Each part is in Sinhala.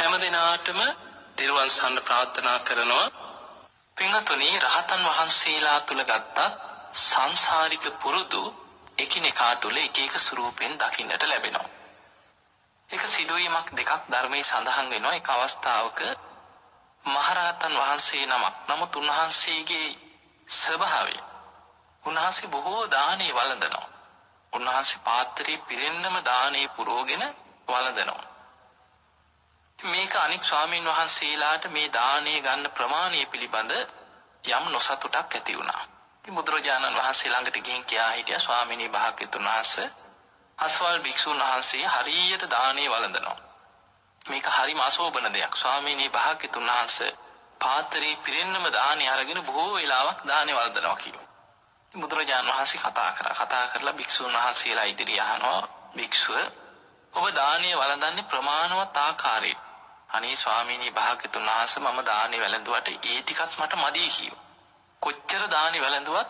හැම දිනාටම දිරුවන් සරණ ප්‍රාර්ථනා කරනවා. පින්වතුනි, රහතන් වහන්සේලා තුල ගත්ත සංසාරික පුරුදු එකිනෙකා තුල එක එක ස්වරූපෙන් දකින්නට ලැබෙනවා. එක සිදුවීමක් දෙකක් ධර්මයේ සඳහන් වෙනවා. එක අවස්ථාවක මහරහතන් වහන්සේ නමක්, නමුත් උන්වහන්සේගේ ස්වභාවය, උන්වහන්සේ බොහෝ දානේ වළඳනවා. උන්වහන්සේ පාත්‍රයේ පිරෙන්නම දානේ පුරෝගෙන වළඳනවා. මේක අනික් ස්වාමීන් වහන්සේලාට මේ දානේ ගන්න ප්‍රමාණය පිළිබඳ යම් නොසතුටක් ඇති වුණා. ඉතින් බුදුරජාණන් වහන්සේ ළඟට ගිහින් කියා හිටියා, ස්වාමීනි භාග්‍යතුන් වහන්සේ, අසවල් භික්ෂුන් වහන්සේ හරියට දානේ වළඳනවා. මේක හරිම අශෝභන දෙයක්. ස්වාමීනි භාග්‍යතුන් වහන්සේ පාත්‍රයේ පිරෙන්නම දානේ අරගෙන බොහෝ වෙලාවක් දානේ වළඳනවා කියනවා. ඉතින් බුදුරජාණන් වහන්සේ කතා කරලා භික්ෂුන් වහන්සේලා ඉදිරිය අහනවා, භික්ෂුව, ඔබ දානේ වළඳන්නේ ප්‍රමාණවත් ආකාරයෙන්. අනේ ස්වාමීනි භාග්‍යතුන් වහන්සේ, මම දානේ වැළඳුවට ඒ ටිකක් මට මදි කිව්වා. කොච්චර දානේ වැළඳුවත්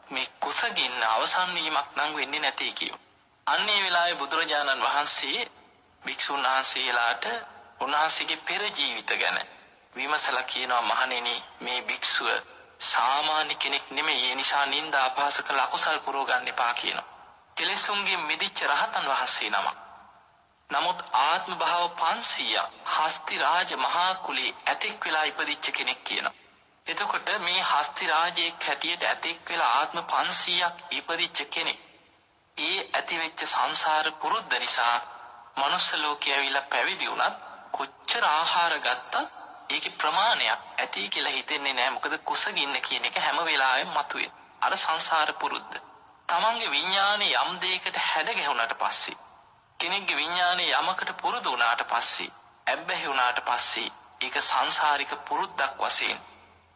මේ කුසගින්න අවසන් වීමක් නම් වෙන්නේ නැtei කිව්වා. අන්නේ වෙලාවේ බුදුරජාණන් වහන්සේ භික්ෂුන් වහන්සේලාට උන්වහන්සේගේ පෙර ජීවිත ගැන විමසලා කියනවා, මහණෙනි, මේ භික්ෂුව සාමාන්‍ය කෙනෙක් නෙමෙයි, ඒ නිසා නිന്ദා අපහාස කළ අකුසල් පුරව ගන්න එපා කියනවා. කෙලෙසුන්ගේ මිදිච්ච රහතන් වහන්සේ නමක්. නමුත් ආත්ම භාව 500ක් හස්ති රාජ මහා කුලේ ඇතෙක් වෙලා ඉපදිච්ච කෙනෙක් කියනවා. එතකොට මේ හස්ති රාජයේ හැටියට ඇතෙක් වෙලා ආත්ම 500ක් ඉපදිච්ච කෙනෙක්, ඒ ඇතිවෙච්ච සංසාර පුරුද්ද නිසා මනුස්ස ලෝකයේ ඇවිල්ලා පැවිදි වුණත් කොච්චර ආහාර ගත්තත් ඒකේ ප්‍රමාණයක් ඇති කියලා හිතෙන්නේ නැහැ. මොකද කුසගින්න කියන එක හැම වෙලාවෙම මතුවේ. අර සංසාර පුරුද්ද. තමන්ගේ විඥානේ යම් දෙයකට හැඩ ගැහුණාට පස්සේ, කෙනෙක්ගේ විඥානේ යමකට පුරුදු වුණාට පස්සේ, ඇබ්බැහි වුණාට පස්සේ, ඒක සංසාරික පුරුද්දක් වශයෙන්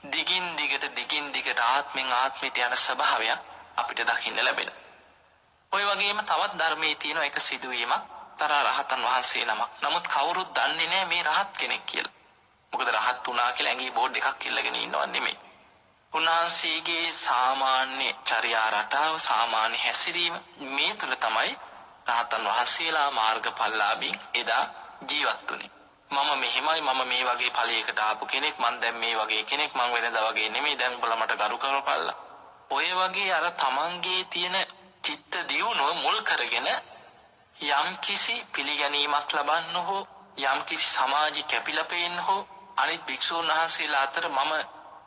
දිගින් දිගට ආත්මෙන් ආත්මයට යන ස්වභාවයක් අපිට දකින්න ලැබෙනවා. ඔය වගේම තවත් ධර්මයේ තියෙන එක සිදුවීමක්, තර රහතන් වහන්සේ නමක්. නමුත් කවුරුත් දන්නේ නැහැ මේ රහත් කෙනෙක් කියලා. මොකද රහත් වුණා කියලා ඇඟේ බෝඩ් එකක් ඉල්ලගෙන ඉන්නව නෙමෙයි. උන්වහන්සේගේ සාමාන්‍ය චර්යා රටාව, සාමාන්‍ය හැසිරීම, මේ තුල තමයි රහතන් වහන්සේලා මාර්ගඵලලාභීන් එදා ජීවත් වුණේ. මම මෙහෙමයි, මම මේ වගේ ඵලයකට ආපු කෙනෙක්, මං දැන් මේ වගේ කෙනෙක්, මං වෙනදා වගේ නෙමෙයි, දැන් උඹලා මට ගරු කරපල්ලා. ඔය වගේ අර තමන්ගේ තියෙන චිත්ත දියුණුව මුල් කරගෙන යම් කිසි පිළිගැනීමක් ලබන්න හෝ, යම් කිසි සමාජික කැපිලා පේන්න හෝ, අනිත් භික්ෂුන් වහන්සේලා අතර මම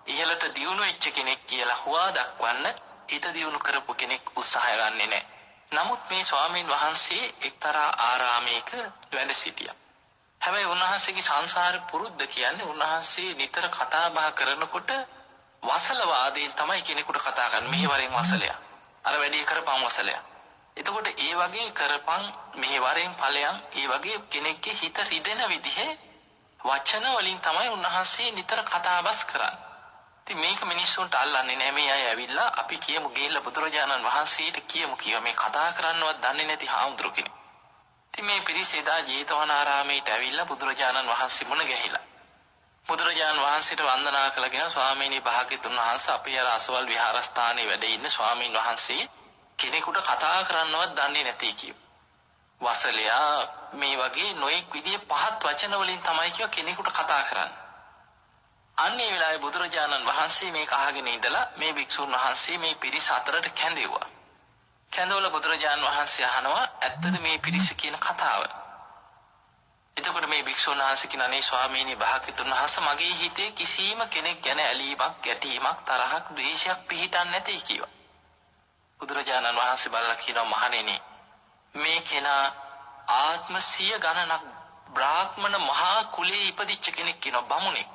ඉහළට දියුණු වෙච්ච කෙනෙක් කියලා හුවා දක්වන්න හිත දියුණු කරපු කෙනෙක් උත්සාහය ගන්නෙ නැහැ. නමුත් මේ ස්වාමීන් වහන්සේ එක්තරා ආරාමයක වැඩ සිටියා. හැබැයි උන්වහන්සේගේ සංසාර පුරුද්ද කියන්නේ, උන්වහන්සේ නිතර කතා බහ කරනකොට වසල වාදයෙන් තමයි කෙනෙකුට කතා කරන්නේ. මෙහි වරෙන් වසලයක්, අර වැඩි කරපම් වසලයක්. එතකොට ඒ වගේ කරපම් මෙහි වරෙන් ඵලයන්, ඒ වගේ කෙනෙක්ගේ හිත රිදෙන විදිහේ වචන වලින් තමයි උන්වහන්සේ නිතර කතා බස් කරන්නේ. ඉතින් මේක මිනිස්සුන්ට අල්ලන්නේ නැහැ. මේ අය ඇවිල්ලා අපි කියමු ගිහිල්ලා බුදුරජාණන් වහන්සේට කියමු කියලා මේ කතා කරන්නවත් දන්නේ නැති හාමුදුරු කෙනෙක්. ඉතින් මේ පිරිස එදා ජේතවනාරාමයට ඇවිල්ලා බුදුරජාණන් වහන්සේ මුණ ගැහිලා බුදුරජාණන් වහන්සේට වන්දනා කළගෙන, ස්වාමීනි භාග්‍යතුන් වහන්සේ, අපි අර අසවල් විහාරස්ථානයේ වැඩ ඉන්න ස්වාමීන් වහන්සේ කෙනෙකුට කතා කරන්නවත් දන්නේ නැති කිව්වා. වසලයා මේ වගේ නොඑක් විදිහේ පහත් වචන වලින් තමයි කෙනෙකුට කතා කරන්නේ. අන්නේ වෙලාවේ බුදුරජාණන් වහන්සේ මේක අහගෙන ඉඳලා මේ භික්ෂුන් වහන්සේ මේ පිරිස අතරට කැඳෙව්වා. කැඳවල බුදුරජාණන් වහන්සේ අහනවා, ඇත්තද මේ පිරිස කියන කතාව? එතකොට මේ භික්ෂුන් වහන්සේ කියනනේ, ස්වාමීනි භාග්‍යතුන් වහන්සේ, මගේ හිතේ කිසිම කෙනෙක් ගැන ඇලීමක්, ගැටීමක්, තරහක්, ද්වේෂයක් පිහිටන්නේ නැtei කිව්වා. බුදුරජාණන් වහන්සේ බලලා කියනවා, මහණෙනි, මේ කෙනා ආත්ම 100 ගණනක් බ්‍රාහ්මණ මහා කුලයේ ඉපදිච්ච කෙනෙක් කියනවා, බමුණෙක්.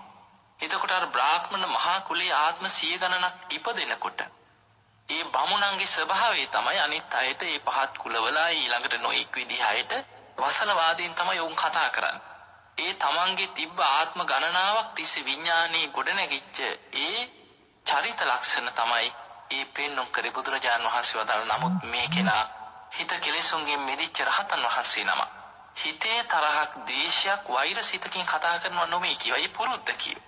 එතකොට අර බ්‍රාහ්මණ මහා කුලයේ ආත්ම 100 ගණනක් ඉපදෙනකොට ඒ බමුණන්ගේ ස්වභාවය තමයි අනිත් අයට, ඒ පහත් කුලවලා ඊළඟට නොඑක් විදිහයට වසල වාදයෙන් තමයි උන් කතා කරන්නේ. ඒ තමන්ගේ තිබ්බ ආත්ම ගණනාවක් තිස්සේ විඥානයේ ගොඩනැගිච්ච ඒ චරිත ලක්ෂණ තමයි ඒ පෙන්වුම් කරේ බුදුරජාණන් වහන්සේ වදාළ. නමුත් මේ කෙනා හිත කෙලෙසුන්ගෙන් මිදිච්ච රහතන් වහන්සේ නම. හිතේ තරහක්, ද්වේෂයක්, වෛරසිතකින් කතා කරනවා නොමේ කියවයි පුරුද්ද කියව.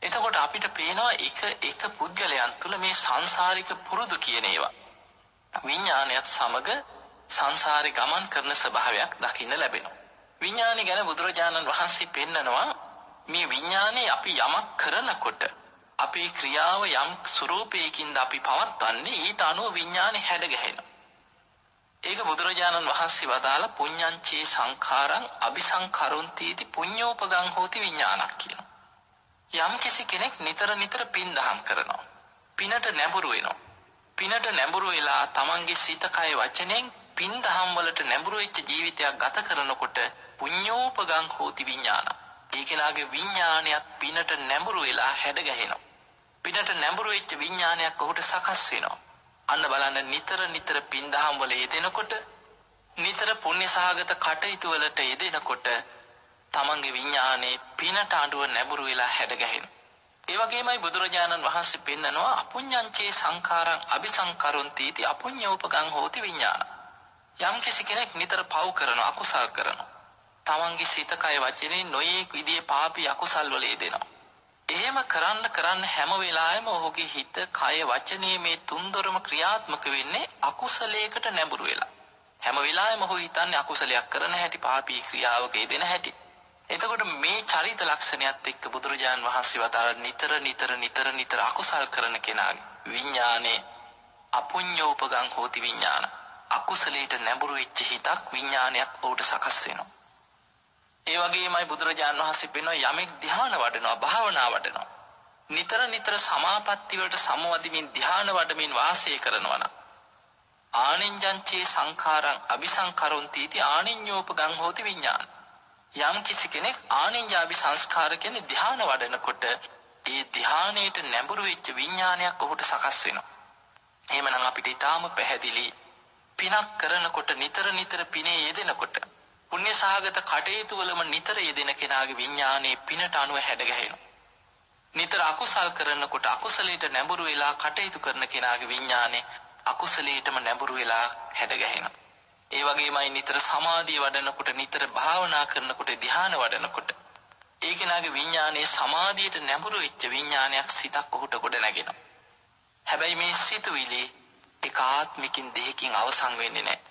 එතකොට අපිට පේනවා එක පුද්ගලයන් තුළ මේ සංසාරික පුරුදු කියන ඒවා විඥානයත් සමග සංසාරේ ගමන් කරන ස්වභාවයක් දකින්න ලැබෙනවා. විඥානය ගැන බුදුරජාණන් වහන්සේ පෙන්නනවා මේ විඥානේ අපි යමක් කරනකොට අපේ ක්‍රියාව යම් ස්වරූපයකින්ද අපි පවත්වන්නේ ඊට අනුව විඥානේ හැඩගැහෙනවා. ඒක බුදුරජාණන් වහන්සේ වදාළ පුඤ්ඤංචේ සංඛාරං අபிසංකරොන්ති පුඤ්ඤෝපගං හෝති විඥානක් කියනවා. යම් කෙනෙක් නිතර නිතර පින් දහම් කරනවා. පිනට නැඹුරු වෙනවා. පිනට නැඹුරු වෙලා තමන්ගේ සිත කය වචනෙන් පින් දහම් වලට නැඹුරු වෙච්ච ජීවිතයක් ගත කරනකොට පුඤ්ඤෝපගං හෝති විඥාන. ඒ කෙනාගේ විඥානයත් පිනට නැඹුරු වෙලා හැඩගැහෙනවා. පිනට නැඹුරු වෙච්ච විඥානයක් ඔහුට සකස් වෙනවා. අන්න බලන්න නිතර නිතර පින් දහම් වල යෙදෙනකොට නිතර පුණ්‍ය සහගත කටයුතු වලට යෙදෙනකොට තමන්ගේ විඥානේ පිනට අඬුව නැඹුරු වෙලා හැඩගැහෙනවා. ඒ වගේමයි බුදුරජාණන් වහන්සේ පෙන්නනවා අපුඤ්ඤංචේ සංඛාරං අபிසංකරොන්ති අපුඤ්ඤෝපගං හෝති විඥාන. යම් කෙනෙක් නිතර පව් කරනවා අකුසල් කරනවා. තමන්ගේ සිත කය වචනේ නොයේක් විදිහේ පාපී අකුසල් වල යෙදෙනවා. එහෙම කරන්න හැම වෙලාවෙම ඔහුගේ හිත කය වචනේ මේ තුන්දොරම ක්‍රියාත්මක වෙන්නේ අකුසලයකට නැඹුරු වෙලා. හැම වෙලාවෙම ඔහු හිතන්නේ අකුසලයක් කරන හැටි පාපී ක්‍රියාවක යෙදෙන හැටි. එතකොට මේ චරිත ලක්ෂණයත් එක්ක බුදුරජාණන් වහන්සේ වදාළ නිතර අකුසල් කරන කෙනාගේ විඥානේ අපුඤ්ඤෝපගං හෝති විඥාන. අකුසලයට නැඹුරු වෙච්ච හිතක් විඥානයක් ඔහුට සකස් වෙනවා. ඒ වගේමයි බුදුරජාණන් වහන්සේ පෙන්වන යමෙක් ධ්‍යාන වඩනවා භාවනා වඩනවා. නිතර සමාපatti වලට සමවදිමින් ධ්‍යාන වඩමින් වාසය කරනවා නම් ආනිඤ්ඤංචේ සංඛාරං අபிසංකරොන්ති ආනිඤ්ඤෝපගං හෝති විඥාන. යම් කෙනෙක් ආනිඤ්ඤාභි සංස්කාර කියන්නේ ධ්‍යාන වඩනකොට ඒ ධ්‍යානයට නැඹුරු වෙච්ච විඥානයක් ඔහුට සකස් වෙනවා. එහෙමනම් අපිට ඊටාම පැහැදිලි පිනක් කරනකොට නිතර පිනේ යෙදෙනකොට පුණ්‍ය සහගත කටයුතු වලම නිතර යෙදෙන කෙනාගේ විඥානේ පිනට අනුව හැඩගැහෙනවා. නිතර අකුසල් කරනකොට අකුසලයට නැඹුරු වෙලා කටයුතු කරන කෙනාගේ විඥානේ අකුසලයටම නැඹුරු වෙලා හැඩගැහෙනවා. ඒ වගේමයි නිතර සමාධිය වඩනකොට නිතර භාවනා කරනකොට ධ්‍යාන වඩනකොට ඒ කෙනාගේ විඥානේ සමාධියට නැඹුරු වෙච්ච විඥානයක් සිතක් ඔහුට ගොඩ නැගෙනවා. හැබැයි මේ සිතුවිලි ඒකාත්මිකින් දෙහිකින් අවසන් වෙන්නේ නැහැ.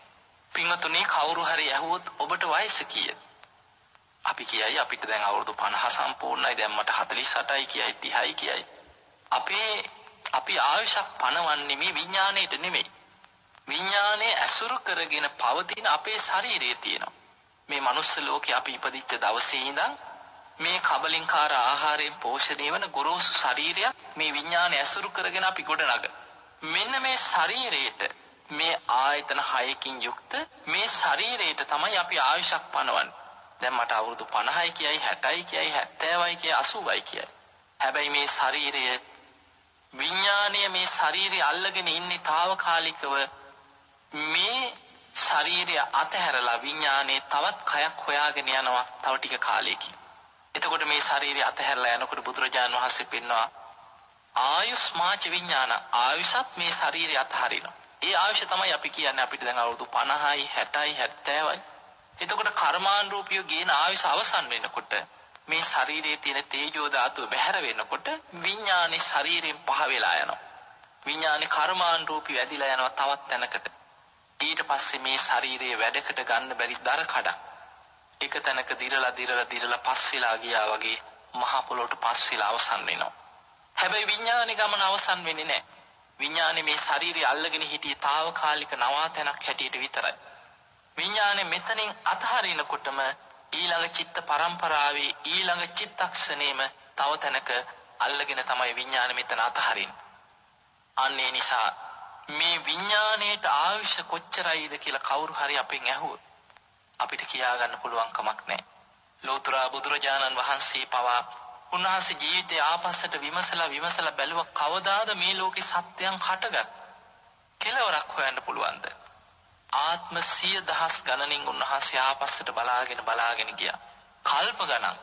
පින්වතුනි කවුරු හරි ඇහුවොත් ඔබට වයස කීයද? අපි කියයි අපිට දැන් අවුරුදු 50 සම්පූර්ණයි දැන් මට 48යි කියයි 30යි කියයි. අපි ආයුෂක් පනවන්නේ මේ විඥාණයට නෙමෙයි. විඥානේ ඇසුරු කරගෙන පවතින අපේ ශරීරයේ තියෙනවා. මේ මනුස්ස ලෝකේ අපි ඉපදිච්ච දවසේ ඉඳන් මේ කබලින්කාර ආහාරයෙන් පෝෂණය වන ගොරෝසු ශරීරයක් මේ විඥානේ ඇසුරු කරගෙන අපි ගොඩනගන. මෙන්න මේ ශරීරයට මේ ආයතන 6කින් යුක්ත මේ ශරීරයට තමයි අපි ආයුෂක් පනවන්නේ. දැන් මට අවුරුදු 50යි කියයි 60යි කියයි 70යි කියයි 80යි කියයි. හැබැයි මේ ශරීරය විඥානය මේ ශරීරය අල්ලගෙන ඉන්නේ తాවකාලිකව මේ ශරීරය අතහැරලා විඥානේ තවත් කයක් හොයාගෙන යනවා තව ටික කාලයකින්. එතකොට මේ ශරීරය අතහැරලා යනකොට බුදුරජාණන් වහන්සේ පෙන්වනවා ආයුස්මාච විඥාන ආයුෂත් මේ ශරීරය අතහරිනවා. ඒ ආයුෂ තමයි අපි කියන්නේ අපිට දැන් අවුරුදු 50යි 60යි 70යි. එතකොට කර්මානුරූපීව ගේන ආයුෂ අවසන් වෙනකොට මේ ශරීරයේ තියෙන තේජෝ ධාතුව බැහැර වෙනකොට විඥානේ ශරීරයෙන් පහ වෙලා යනවා. විඥානේ කර්මානුරූපී වැඩිලා යනවා තවත් තැනකට. ඊට පස්සේ මේ ශරීරයේ වැඩකට ගන්න බැරි දර කඩක් එක තැනක දිරලා පස් වෙලා ගියා වගේ මහ පොළොවට පස් වෙලා අවසන් වෙනවා. හැබැයි විඥානේ ගමන අවසන් වෙන්නේ නැහැ. විඥානේ මේ ශරීරය අල්ලගෙන හිටියේ తాවකාලික නවාතැනක් හැටියට විතරයි. විඥානේ මෙතනින් අතහරිනකොටම ඊළඟ චිත්ත පරම්පරාවේ ඊළඟ චිත්තක්ෂණේම තව තැනක අල්ලගෙන තමයි විඥානේ මෙතන අතහරින්නේ. අන්නේ නිසා මේ විඥාණයට ආයුෂ කොච්චරයිද කියලා කවුරු හරි අපෙන් ඇහුවොත් අපිට කියා ගන්න පුළුවන් කමක් නැහැ. ලෝතර බුදුරජාණන් වහන්සේ පවා උන්වහන්සේ ජීවිතය ආපස්සට විමසලා බැලුවා කවදාද මේ ලෝකේ සත්‍යයන් හටගත් කෙලවරක් හොයන්න පුළුවන්ද? ආත්ම 100,000 ගණනින් උන්වහන්සේ ආපස්සට බලාගෙන ගියා. කල්ප ගණන්